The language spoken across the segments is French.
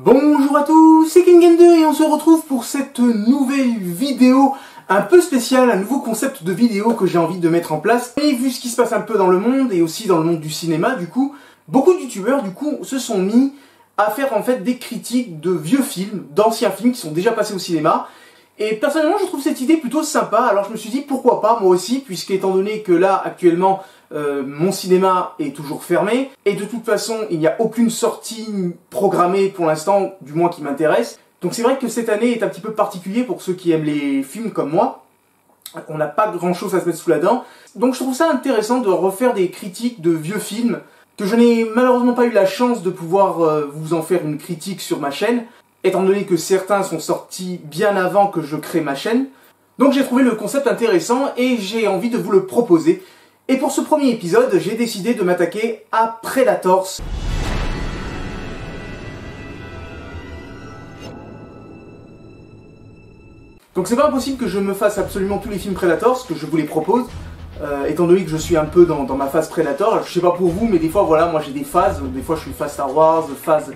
Bonjour à tous, c'est KingGame2 et on se retrouve pour cette nouvelle vidéo un peu spéciale, un nouveau concept de vidéo que j'ai envie de mettre en place. Et vu ce qui se passe un peu dans le monde et aussi dans le monde du cinéma, du coup, beaucoup de youtubeurs se sont mis à faire en fait des critiques de vieux films, d'anciens films qui sont déjà passés au cinéma. Et personnellement, je trouve cette idée plutôt sympa, alors je me suis dit pourquoi pas moi aussi, puisqu'étant donné que là, actuellement, mon cinéma est toujours fermé, et de toute façon, il n'y a aucune sortie programmée pour l'instant, du moins qui m'intéresse. Donc c'est vrai que cette année est un petit peu particulier pour ceux qui aiment les films comme moi. On n'a pas grand chose à se mettre sous la dent. Donc je trouve ça intéressant de refaire des critiques de vieux films, que je n'ai malheureusement pas eu la chance de pouvoir vous en faire une critique sur ma chaîne, étant donné que certains sont sortis bien avant que je crée ma chaîne. Donc j'ai trouvé le concept intéressant et j'ai envie de vous le proposer. Et pour ce premier épisode, j'ai décidé de m'attaquer à Predators. Donc c'est pas impossible que je me fasse absolument tous les films Predators, que je vous les propose, étant donné que je suis un peu dans ma phase Predator. Je sais pas pour vous, mais des fois voilà, moi j'ai des phases. Des fois je suis phase Star Wars, phase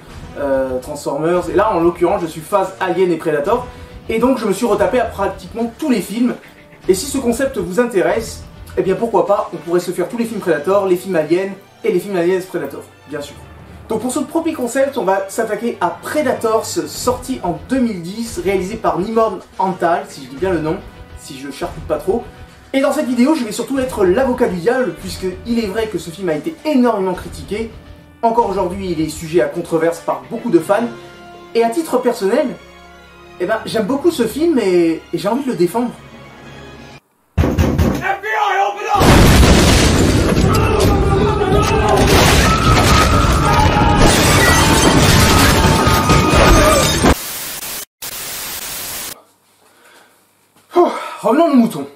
Transformers, et là en l'occurrence je suis phase Alien et Predator. Et donc je me suis retapé à pratiquement tous les films. Et si ce concept vous intéresse, eh bien pourquoi pas, on pourrait se faire tous les films Predator, les films Alien et les films Aliens Predator, bien sûr. Donc pour ce premier concept, on va s'attaquer à Predators, sorti en 2010, réalisé par Nimrod Antal, si je dis bien le nom, si je charcute pas trop. Et dans cette vidéo, je vais surtout être l'avocat du diable, puisqu'il est vrai que ce film a été énormément critiqué. Encore aujourd'hui, il est sujet à controverse par beaucoup de fans. Et à titre personnel, eh ben, j'aime beaucoup ce film et j'ai envie de le défendre. Revenons aux moutons.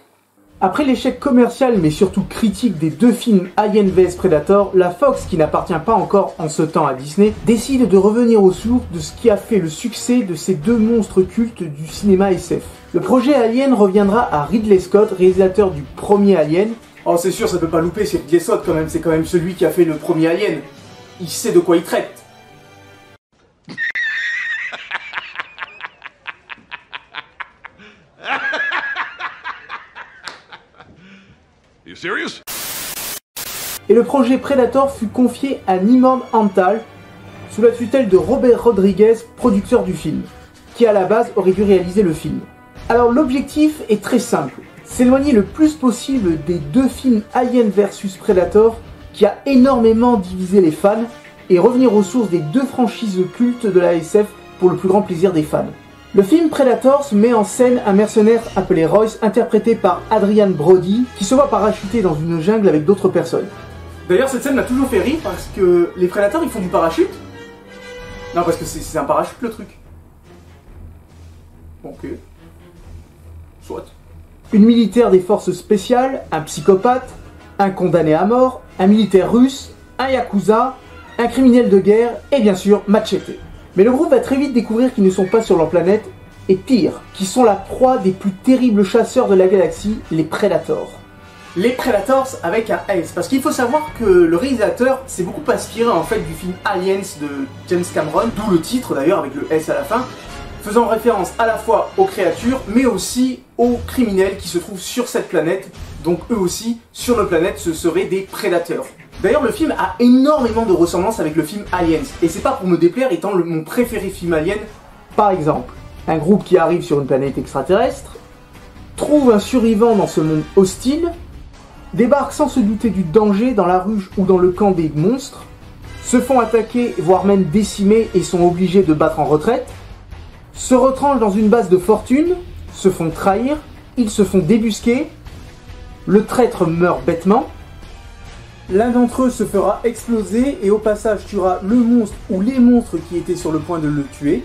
Après l'échec commercial mais surtout critique des deux films Alien vs Predator, la Fox, qui n'appartient pas encore en ce temps à Disney, décide de revenir aux sources de ce qui a fait le succès de ces deux monstres cultes du cinéma SF. Le projet Alien reviendra à Ridley Scott, réalisateur du premier Alien. Oh c'est sûr, ça peut pas louper, c'est Ridley Scott quand même, c'est quand même celui qui a fait le premier Alien. Il sait de quoi il traite. You serious? Et le projet Predator fut confié à Nimrod Antal, sous la tutelle de Robert Rodriguez, producteur du film, qui à la base aurait dû réaliser le film. Alors l'objectif est très simple, s'éloigner le plus possible des deux films Alien vs Predator, qui a énormément divisé les fans, et revenir aux sources des deux franchises cultes de la SF pour le plus grand plaisir des fans. Le film Predators met en scène un mercenaire appelé Royce, interprété par Adrian Brody, qui se voit parachuter dans une jungle avec d'autres personnes. D'ailleurs, cette scène m'a toujours fait rire parce que les Predators ils font du parachute. Non, parce que c'est un parachute le truc. Ok. Soit. Une militaire des forces spéciales, un psychopathe, un condamné à mort, un militaire russe, un yakuza, un criminel de guerre et bien sûr Machete. Mais le groupe va très vite découvrir qu'ils ne sont pas sur leur planète, et pire, qu'ils sont la proie des plus terribles chasseurs de la galaxie, les Predators. Les Predators avec un S, parce qu'il faut savoir que le réalisateur s'est beaucoup inspiré en fait du film Aliens de James Cameron, d'où le titre d'ailleurs avec le S à la fin, faisant référence à la fois aux créatures, mais aussi aux criminels qui se trouvent sur cette planète, donc eux aussi, sur notre planète, ce seraient des prédateurs. D'ailleurs, le film a énormément de ressemblances avec le film Aliens, et c'est pas pour me déplaire étant mon préféré film Alien. Par exemple, un groupe qui arrive sur une planète extraterrestre, trouve un survivant dans ce monde hostile, débarque sans se douter du danger dans la ruche ou dans le camp des monstres, se font attaquer, voire même décimer et sont obligés de battre en retraite, se retranchent dans une base de fortune, se font trahir, ils se font débusquer, le traître meurt bêtement, l'un d'entre eux se fera exploser et au passage tuera le monstre ou les monstres qui étaient sur le point de le tuer.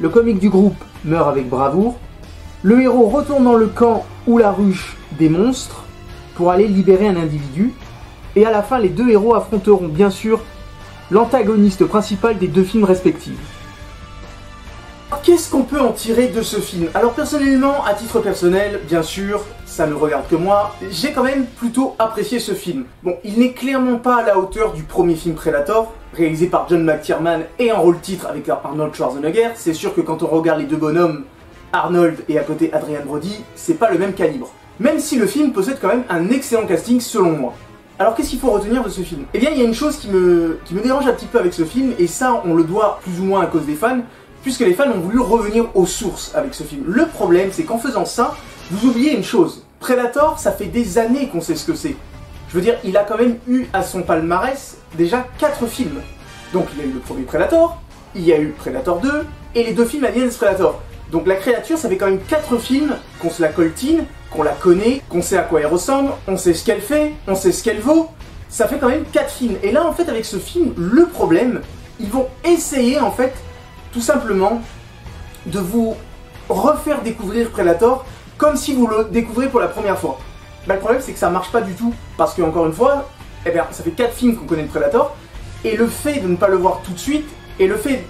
Le comique du groupe meurt avec bravoure. Le héros retourne dans le camp ou la ruche des monstres pour aller libérer un individu. Et à la fin, les deux héros affronteront bien sûr l'antagoniste principal des deux films respectifs. Qu'est-ce qu'on peut en tirer de ce film? Alors personnellement, à titre personnel, bien sûr, ça ne regarde que moi, j'ai quand même plutôt apprécié ce film. Bon, il n'est clairement pas à la hauteur du premier film Predator, réalisé par John McTiernan et en rôle titre avec Arnold Schwarzenegger, c'est sûr que quand on regarde les deux bonhommes, Arnold et à côté Adrien Brody, c'est pas le même calibre. Même si le film possède quand même un excellent casting selon moi. Alors qu'est-ce qu'il faut retenir de ce film? Eh bien il y a une chose qui me dérange un petit peu avec ce film, et ça on le doit plus ou moins à cause des fans, puisque les fans ont voulu revenir aux sources avec ce film. Le problème c'est qu'en faisant ça, vous oubliez une chose. Predator, ça fait des années qu'on sait ce que c'est. Je veux dire, il a quand même eu à son palmarès déjà 4 films. Donc il y a eu le premier Predator, il y a eu Predator 2, et les 2 films Aliens Predator. Donc la créature, ça fait quand même 4 films qu'on se la coltine, qu'on la connaît, qu'on sait à quoi elle ressemble, on sait ce qu'elle fait, on sait ce qu'elle vaut. Ça fait quand même 4 films. Et là, en fait, avec ce film, le problème, ils vont essayer, en fait, tout simplement, de vous refaire découvrir Predator comme si vous le découvrez pour la première fois. Bah, le problème, c'est que ça marche pas du tout. Parce que, encore une fois, eh bien, ça fait 4 films qu'on connaît le Predator, et le fait de ne pas le voir tout de suite, et le fait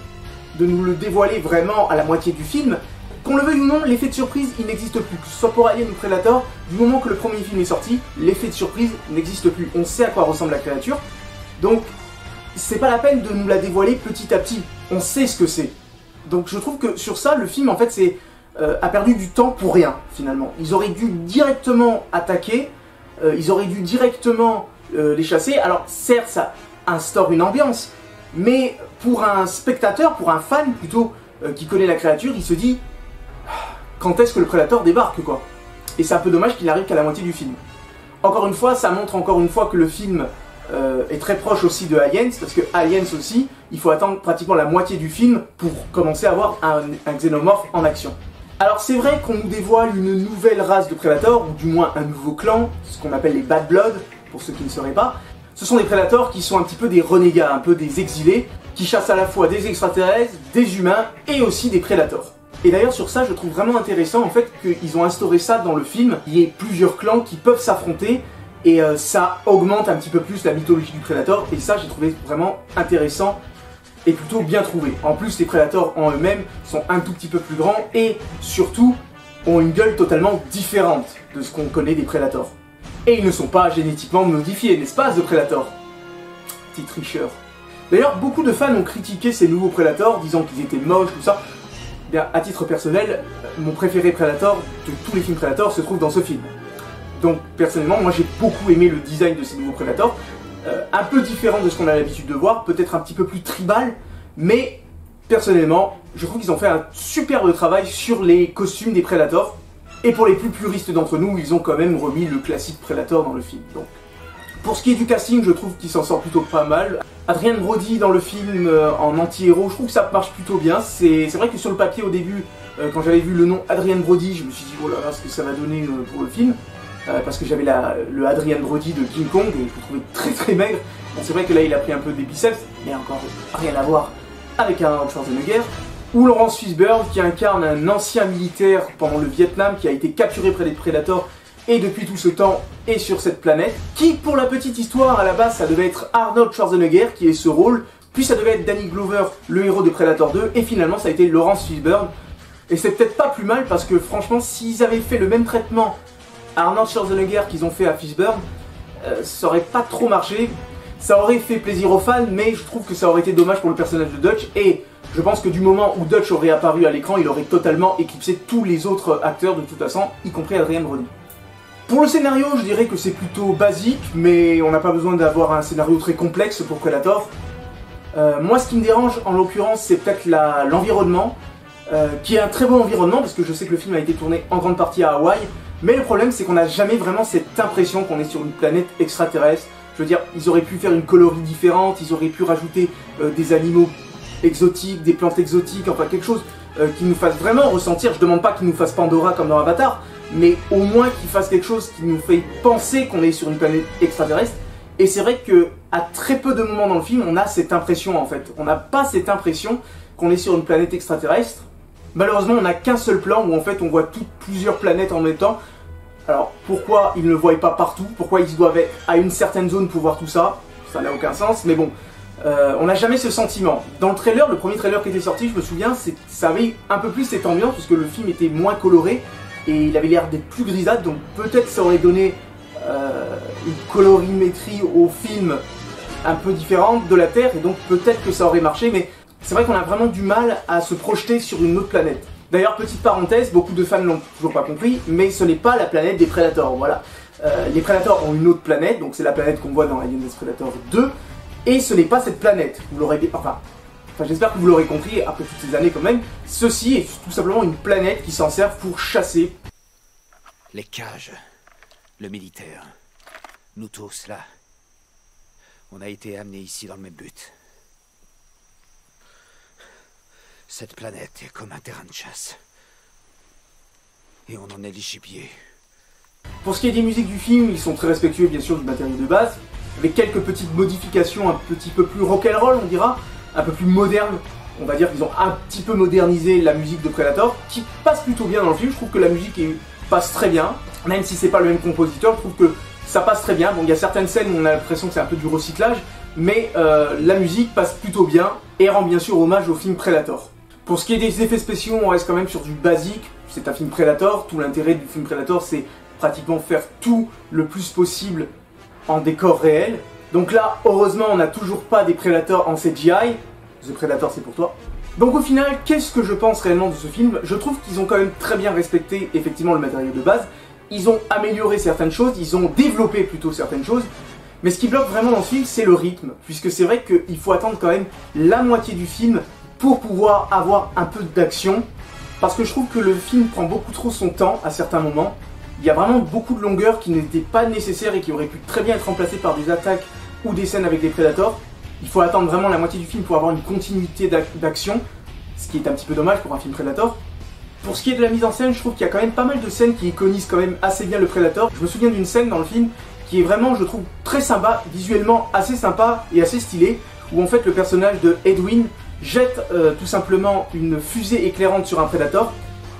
de nous le dévoiler vraiment à la moitié du film, qu'on le veuille ou non, l'effet de surprise, il n'existe plus. Que ce soit pour Alien ou Predator, du moment que le premier film est sorti, l'effet de surprise n'existe plus. On sait à quoi ressemble la créature, donc c'est pas la peine de nous la dévoiler petit à petit. On sait ce que c'est. Donc je trouve que sur ça, le film, en fait, a perdu du temps pour rien, finalement. Ils auraient dû directement attaquer, ils auraient dû directement les chasser. Alors certes, ça instaure une ambiance, mais pour un spectateur, pour un fan plutôt, qui connaît la créature, il se dit quand est-ce que le Predator débarque, quoi. Et c'est un peu dommage qu'il n'arrive qu'à la moitié du film. Encore une fois, ça montre encore une fois que le film est très proche aussi de Aliens, parce que Aliens aussi, il faut attendre pratiquement la moitié du film pour commencer à voir un xénomorphe en action. Alors c'est vrai qu'on nous dévoile une nouvelle race de Predators, ou du moins un nouveau clan, ce qu'on appelle les Bad Blood, pour ceux qui ne sauraient pas. Ce sont des Predators qui sont un petit peu des renégats, un peu des exilés, qui chassent à la fois des extraterrestres, des humains et aussi des Predators. Et d'ailleurs sur ça je trouve vraiment intéressant en fait qu'ils ont instauré ça dans le film. Il y a plusieurs clans qui peuvent s'affronter et ça augmente un petit peu plus la mythologie du Predator, et ça j'ai trouvé vraiment intéressant et plutôt bien trouvé. En plus les Predators en eux-mêmes sont un tout petit peu plus grands et surtout ont une gueule totalement différente de ce qu'on connaît des Predators. Et ils ne sont pas génétiquement modifiés, n'est-ce pas, The Predator? Petit tricheur. D'ailleurs, beaucoup de fans ont critiqué ces nouveaux Predators, disant qu'ils étaient moches, tout ça. Bien, à titre personnel, mon préféré Predator de tous les films Predator se trouve dans ce film. Donc, personnellement, moi j'ai beaucoup aimé le design de ces nouveaux Predators. Un peu différent de ce qu'on a l'habitude de voir, peut-être un petit peu plus tribal, mais personnellement, je trouve qu'ils ont fait un superbe travail sur les costumes des Predators. Et pour les plus puristes d'entre nous, ils ont quand même remis le classique Predator dans le film. Donc, pour ce qui est du casting, je trouve qu'il s'en sort plutôt pas mal. Adrien Brody dans le film en anti-héros, je trouve que ça marche plutôt bien. C'est vrai que sur le papier au début, quand j'avais vu le nom Adrien Brody, je me suis dit oh là là, ce que ça va donner pour le film. Parce que j'avais le Adrien Brody de King Kong et je le trouvais très très maigre. Bon, c'est vrai que là il a pris un peu des biceps, mais encore rien à voir avec Arnold Schwarzenegger. Ou Laurence Fishburne qui incarne un ancien militaire pendant le Vietnam qui a été capturé près des Predators et depuis tout ce temps est sur cette planète. Qui, pour la petite histoire, à la base ça devait être Arnold Schwarzenegger qui est ce rôle, puis ça devait être Danny Glover, le héros de Predator 2, et finalement ça a été Laurence Fishburne. Et c'est peut-être pas plus mal parce que franchement s'ils avaient fait le même traitement à Arnold Schwarzenegger qu'ils ont fait à Fishburne, ça aurait pas trop marché. Ça aurait fait plaisir aux fans, mais je trouve que ça aurait été dommage pour le personnage de Dutch, et je pense que du moment où Dutch aurait apparu à l'écran, il aurait totalement éclipsé tous les autres acteurs de toute façon, y compris Adrien Brody. Pour le scénario, je dirais que c'est plutôt basique, mais on n'a pas besoin d'avoir un scénario très complexe pour Predator. Moi, ce qui me dérange, en l'occurrence, c'est peut-être l'environnement, qui est un très bon environnement, parce que je sais que le film a été tourné en grande partie à Hawaï, mais le problème, c'est qu'on n'a jamais vraiment cette impression qu'on est sur une planète extraterrestre. Je veux dire, ils auraient pu faire une colorie différente, ils auraient pu rajouter des animaux exotiques, des plantes exotiques, enfin quelque chose qui nous fasse vraiment ressentir. Je demande pas qu'ils nous fassent Pandora comme dans Avatar, mais au moins qu'ils fassent quelque chose qui nous fait penser qu'on est sur une planète extraterrestre. Et c'est vrai que à très peu de moments dans le film, on a cette impression en fait. On n'a pas cette impression qu'on est sur une planète extraterrestre. Malheureusement, on n'a qu'un seul plan où en fait on voit plusieurs planètes en même temps. Alors pourquoi ils ne le voient pas partout? Pourquoi ils doivent être à une certaine zone pour voir tout ça? Ça n'a aucun sens, mais bon, on n'a jamais ce sentiment. Dans le trailer, le premier trailer qui était sorti, je me souviens, ça avait un peu plus cette ambiance, puisque le film était moins coloré, et il avait l'air d'être plus grisâtre, donc peut-être ça aurait donné une colorimétrie au film un peu différente de la Terre, et donc peut-être que ça aurait marché, mais c'est vrai qu'on a vraiment du mal à se projeter sur une autre planète. D'ailleurs, petite parenthèse, beaucoup de fans l'ont toujours pas compris, mais ce n'est pas la planète des Predators, voilà. Les Predators ont une autre planète, donc c'est la planète qu'on voit dans Alien vs Predator 2, et ce n'est pas cette planète, vous l'aurez... Enfin, j'espère que vous l'aurez compris, après toutes ces années quand même, ceci est tout simplement une planète qui s'en sert pour chasser. Les cages, le militaire, nous tous là, on a été amenés ici dans le même but. Cette planète est comme un terrain de chasse. Et on en est les gibiers. Pour ce qui est des musiques du film, ils sont très respectueux bien sûr du matériau de base, avec quelques petites modifications un petit peu plus rock'n'roll on dira, un peu plus moderne. On va dire qu'ils ont un petit peu modernisé la musique de Predator, qui passe plutôt bien dans le film. Je trouve que la musique passe très bien, même si c'est pas le même compositeur, je trouve que ça passe très bien. Bon, il y a certaines scènes où on a l'impression que c'est un peu du recyclage, mais la musique passe plutôt bien et rend bien sûr hommage au film Predator. Pour ce qui est des effets spéciaux, on reste quand même sur du basique. C'est un film Predator, tout l'intérêt du film Predator c'est pratiquement faire tout le plus possible en décor réel. Donc là, heureusement, on n'a toujours pas des Predators en CGI. The Predator, c'est pour toi. Donc au final, qu'est-ce que je pense réellement de ce film? Je trouve qu'ils ont quand même très bien respecté effectivement le matériau de base. Ils ont amélioré certaines choses, ils ont développé plutôt certaines choses. Mais ce qui bloque vraiment dans ce film, c'est le rythme. Puisque c'est vrai qu'il faut attendre quand même la moitié du film pour pouvoir avoir un peu d'action. Parce que je trouve que le film prend beaucoup trop son temps à certains moments. Il y a vraiment beaucoup de longueurs qui n'étaient pas nécessaires et qui auraient pu très bien être remplacées par des attaques ou des scènes avec des Predators. Il faut attendre vraiment la moitié du film pour avoir une continuité d'action, ce qui est un petit peu dommage pour un film Predator. Pour ce qui est de la mise en scène, je trouve qu'il y a quand même pas mal de scènes qui iconisent quand même assez bien le Predator. Je me souviens d'une scène dans le film qui est vraiment, je trouve, très sympa, visuellement assez sympa et assez stylé, où en fait le personnage de Edwin jette tout simplement une fusée éclairante sur un Predator,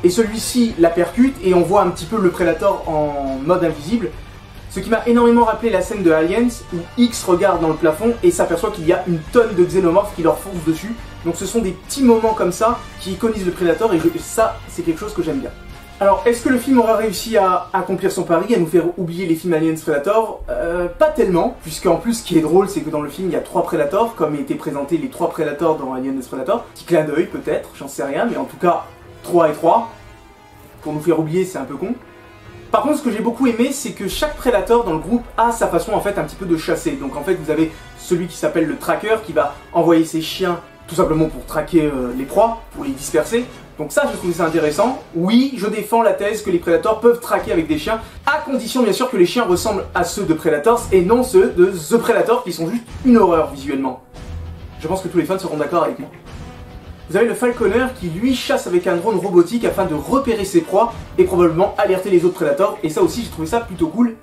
et celui-ci la percute et on voit un petit peu le Predator en mode invisible. Ce qui m'a énormément rappelé la scène de Aliens où X regarde dans le plafond et s'aperçoit qu'il y a une tonne de xénomorphes qui leur foncent dessus. Donc ce sont des petits moments comme ça qui iconisent le Predator et ça c'est quelque chose que j'aime bien. Alors est-ce que le film aura réussi à accomplir son pari, à nous faire oublier les films Aliens Predator? Pas tellement, puisqu'en plus ce qui est drôle c'est que dans le film il y a 3 Predators, comme étaient présentés les 3 Predators dans Aliens Predator. Petit clin d'œil peut-être, j'en sais rien, mais en tout cas 3 et 3. Pour nous faire oublier c'est un peu con. Par contre, ce que j'ai beaucoup aimé, c'est que chaque Predator dans le groupe a sa façon en fait un petit peu de chasser. Donc en fait, vous avez celui qui s'appelle le tracker qui va envoyer ses chiens tout simplement pour traquer les proies, pour les disperser. Donc ça, j'ai trouvé ça intéressant. Oui, je défends la thèse que les Predators peuvent traquer avec des chiens, à condition bien sûr que les chiens ressemblent à ceux de Predators et non ceux de The Predator qui sont juste une horreur visuellement. Je pense que tous les fans seront d'accord avec moi. Vous avez le Falconer qui lui chasse avec un drone robotique afin de repérer ses proies et probablement alerter les autres Predators, et ça aussi j'ai trouvé ça plutôt cool.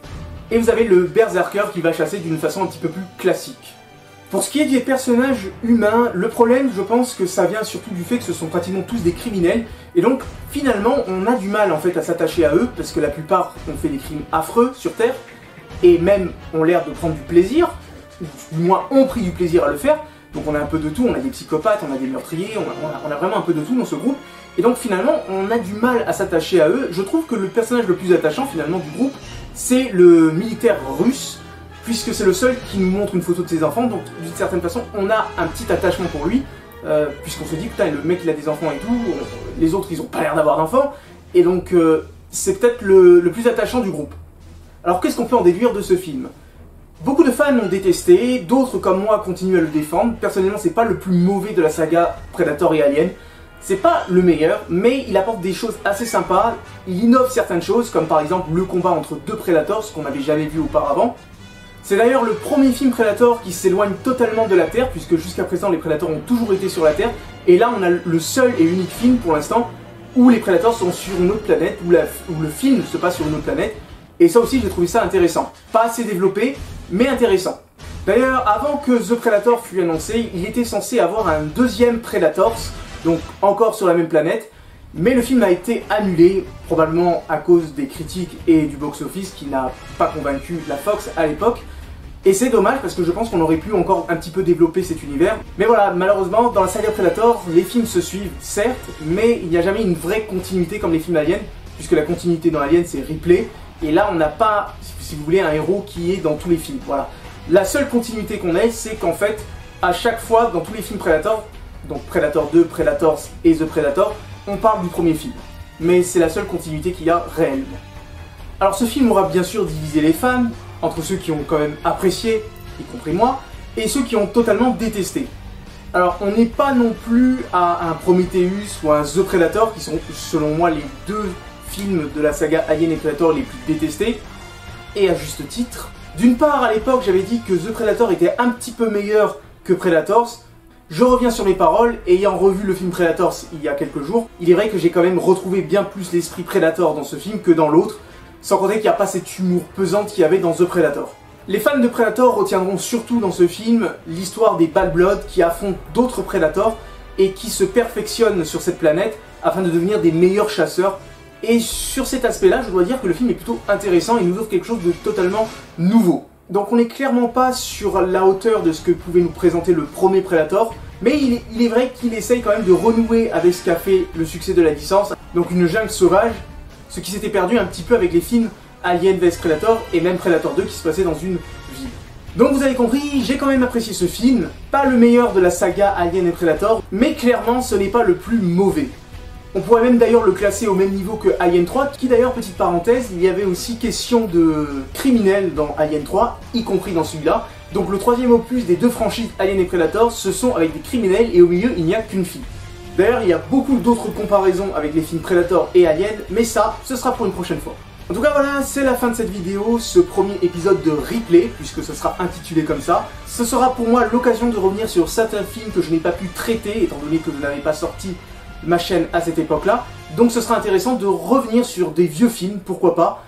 Et vous avez le Berserker qui va chasser d'une façon un petit peu plus classique. Pour ce qui est des personnages humains, le problème je pense que ça vient surtout du fait que ce sont pratiquement tous des criminels, et donc finalement on a du mal en fait à s'attacher à eux, parce que la plupart ont fait des crimes affreux sur Terre, et même ont l'air de prendre du plaisir, ou du moins ont pris du plaisir à le faire. Donc on a un peu de tout, on a des psychopathes, on a des meurtriers, on a vraiment un peu de tout dans ce groupe. Et donc finalement, on a du mal à s'attacher à eux. Je trouve que le personnage le plus attachant finalement du groupe, c'est le militaire russe, puisque c'est le seul qui nous montre une photo de ses enfants. Donc d'une certaine façon, on a un petit attachement pour lui, puisqu'on se dit, putain, le mec il a des enfants et tout, les autres ils ont pas l'air d'avoir d'enfants. Et donc c'est peut-être le plus attachant du groupe. Alors qu'est-ce qu'on peut en déduire de ce film ? Beaucoup de fans l'ont détesté, d'autres comme moi continuent à le défendre. Personnellement, c'est pas le plus mauvais de la saga Predator et Alien. C'est pas le meilleur, mais il apporte des choses assez sympas. Il innove certaines choses, comme par exemple le combat entre 2 Predators, ce qu'on n'avait jamais vu auparavant. C'est d'ailleurs le premier film Predator qui s'éloigne totalement de la Terre, puisque jusqu'à présent les Predators ont toujours été sur la Terre. Et là, on a le seul et unique film pour l'instant où les Predators sont sur une autre planète, où le film se passe sur une autre planète. Et ça aussi, j'ai trouvé ça intéressant. Pas assez développé, mais intéressant. D'ailleurs, avant que The Predator fût annoncé, il était censé avoir un deuxième Predators, donc encore sur la même planète, mais le film a été annulé, probablement à cause des critiques et du box-office qui n'a pas convaincu la Fox à l'époque. Et c'est dommage parce que je pense qu'on aurait pu encore un petit peu développer cet univers. Mais voilà, malheureusement, dans la saga Predator, les films se suivent, certes, mais il n'y a jamais une vraie continuité comme les films Alien, puisque la continuité dans Alien c'est Ripley. Et là, on n'a pas, si vous voulez, un héros qui est dans tous les films. Voilà. La seule continuité qu'on ait, c'est qu'en fait, à chaque fois, dans tous les films Predator, donc Predator 2, Predators et The Predator, on parle du premier film. Mais c'est la seule continuité qu'il y a réellement. Alors ce film aura bien sûr divisé les fans, entre ceux qui ont quand même apprécié, y compris moi, et ceux qui ont totalement détesté. Alors on n'est pas non plus à un Prometheus ou un The Predator, qui sont selon moi les deux films de la saga Alien et Predator les plus détestés, et à juste titre. D'une part, à l'époque, j'avais dit que The Predator était un petit peu meilleur que Predators. Je reviens sur mes paroles, ayant revu le film Predators il y a quelques jours, il est vrai que j'ai quand même retrouvé bien plus l'esprit Predator dans ce film que dans l'autre, sans compter qu'il n'y a pas cet humour pesant qu'il y avait dans The Predator. Les fans de Predator retiendront surtout dans ce film l'histoire des Bad Blood qui affrontent d'autres Predators et qui se perfectionnent sur cette planète afin de devenir des meilleurs chasseurs. Et sur cet aspect-là, je dois dire que le film est plutôt intéressant et nous offre quelque chose de totalement nouveau. Donc on n'est clairement pas sur la hauteur de ce que pouvait nous présenter le premier Predator, mais il est vrai qu'il essaye quand même de renouer avec ce qu'a fait le succès de la licence, donc une jungle sauvage, ce qui s'était perdu un petit peu avec les films Alien vs Predator et même Predator 2 qui se passait dans une ville. Donc vous avez compris, j'ai quand même apprécié ce film, pas le meilleur de la saga Alien et Predator, mais clairement ce n'est pas le plus mauvais. On pourrait même d'ailleurs le classer au même niveau que Alien 3, qui d'ailleurs, petite parenthèse, il y avait aussi question de criminels dans Alien 3, y compris dans celui-là. Donc le troisième opus des deux franchises Alien et Predator, ce sont avec des criminels et au milieu il n'y a qu'une fille. D'ailleurs il y a beaucoup d'autres comparaisons avec les films Predator et Alien, mais ça, ce sera pour une prochaine fois. En tout cas voilà, c'est la fin de cette vidéo, ce premier épisode de replay, puisque ce sera intitulé comme ça. Ce sera pour moi l'occasion de revenir sur certains films que je n'ai pas pu traiter, étant donné que je n'avais pas sorti ma chaîne à cette époque-là. Donc ce sera intéressant de revenir sur des vieux films, pourquoi pas,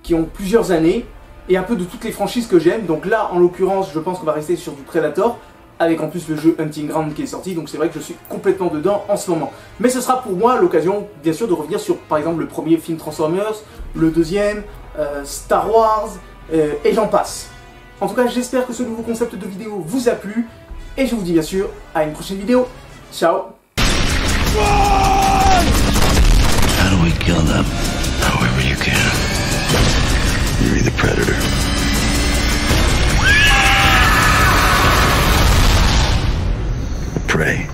qui ont plusieurs années, et un peu de toutes les franchises que j'aime. Donc là, en l'occurrence, je pense qu'on va rester sur du Predator, avec en plus le jeu Hunting Ground qui est sorti, donc c'est vrai que je suis complètement dedans en ce moment. Mais ce sera pour moi l'occasion, bien sûr, de revenir sur, par exemple, le premier film Transformers, le deuxième, Star Wars, et j'en passe. En tout cas, j'espère que ce nouveau concept de vidéo vous a plu, et je vous dis bien sûr à une prochaine vidéo. Ciao! How do we kill them? However you can. You're the predator. Prey.